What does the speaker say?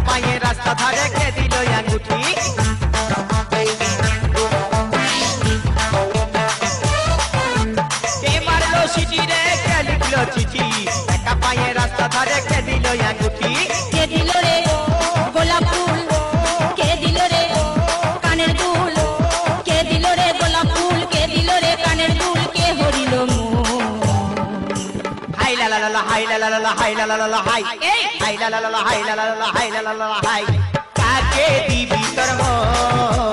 পায়ে রাস্তা ধারে কে দিল আঙ্গুঠি কে মারলো সিটি রে কে লিখলো চিঠি একা পায়ে রাস্তা ধারে কে দিল আঙ্গুঠি কে দিল রে গোলাপ ফুল কে দিল রে কানের দুল কে দিল রে গোলাপ ফুল কে দিল রে কানের দুল কে হরিল হাই লা লা লা হাই লা লা লা হাই লা লা লা হাই হাই লা লা লা হাই লা লা লা হাই লা লা লা হাই কাকে দিবি তোর মন